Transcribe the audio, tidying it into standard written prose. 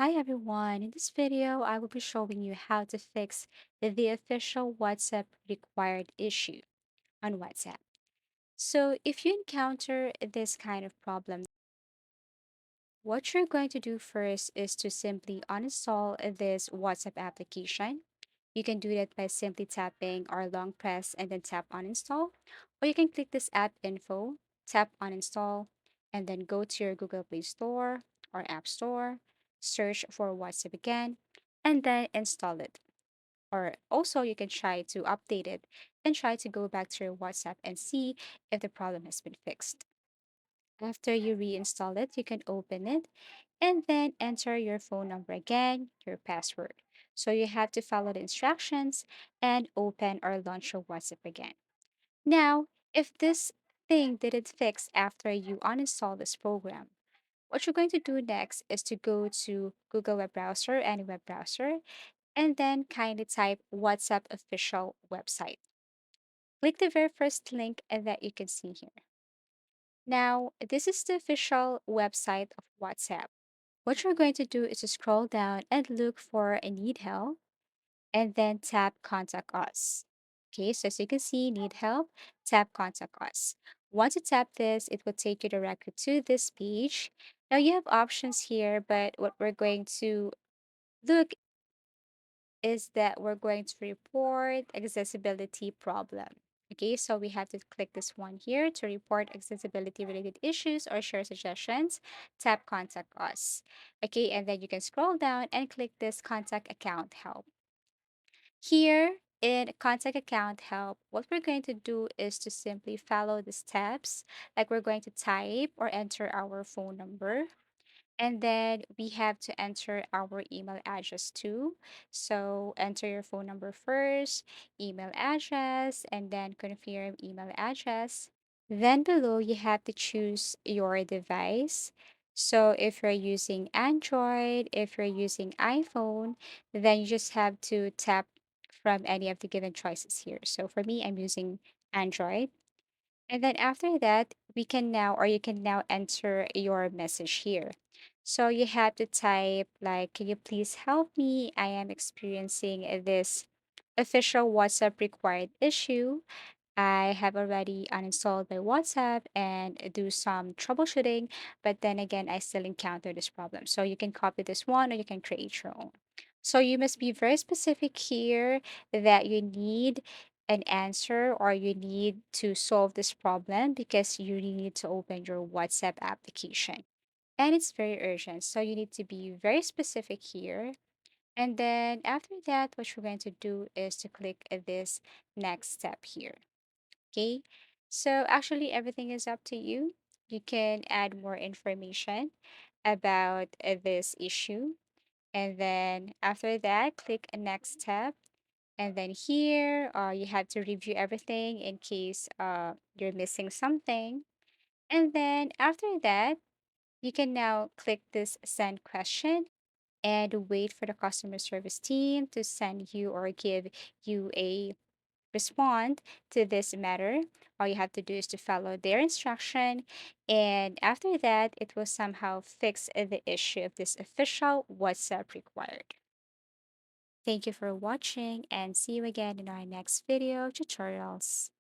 Hi everyone, in this video I will be showing you how to fix the official WhatsApp required issue on WhatsApp. So if you encounter this kind of problem, what you're going to do first is to simply uninstall this WhatsApp application. You can do that by simply tapping or long press and then tap uninstall, or you can click this app info, tap uninstall, and then go to your Google Play Store or App Store, search for WhatsApp again, and then install it. Or also, you can try to update it and try to go back to your WhatsApp and see if the problem has been fixed. After you reinstall it, you can open it and then enter your phone number again, your password. So you have to follow the instructions and open or launch your WhatsApp again. Now, if this thing didn't fix after you uninstall this program, what you're going to do next is to go to Google web browser, any web browser, and then kindly type WhatsApp official website. Click the very first link that you can see here. Now, this is the official website of WhatsApp. What you're going to do is to scroll down and look for a need help and then tap contact us. Okay, so as you can see, need help, tap contact us. Once you tap this, it will take you directly to this page. Now you have options here, but what we're going to look is that we're going to report accessibility problem. Okay, so we have to click this one here to report accessibility related issues or share suggestions. Tap contact us. Okay, and then you can scroll down and click this contact account help. Here in contact account help, what we're going to do is to simply follow the steps. Like we're going to type or enter our phone number, and then we have to enter our email address too. So enter your phone number first, email address, and then confirm email address. Then below, you have to choose your device. So if you're using Android, if you're using iPhone, then you just have to tap from any of the given choices here. So for me, I'm using Android. And then after that, we can now, or you can now enter your message here. So you have to type like, can you please help me? I am experiencing this official WhatsApp required issue. I have already uninstalled my WhatsApp and do some troubleshooting, but then again, I still encounter this problem. So you can copy this one or you can create your own. So you must be very specific here that you need an answer or you need to solve this problem because you need to open your WhatsApp application. And it's very urgent. So you need to be very specific here. And then after that, what you're going to do is to click this next step here. Okay, so actually, everything is up to you. You can add more information about this issue. And then after that, click a next step. And then here, you have to review everything in case you're missing something. And then after that, you can now click this send question and wait for the customer service team to send you or give you a respond to this matter. All you have to do is to follow their instruction, and after that, it will somehow fix the issue of this official WhatsApp required. Thank you for watching and see you again in our next video tutorials.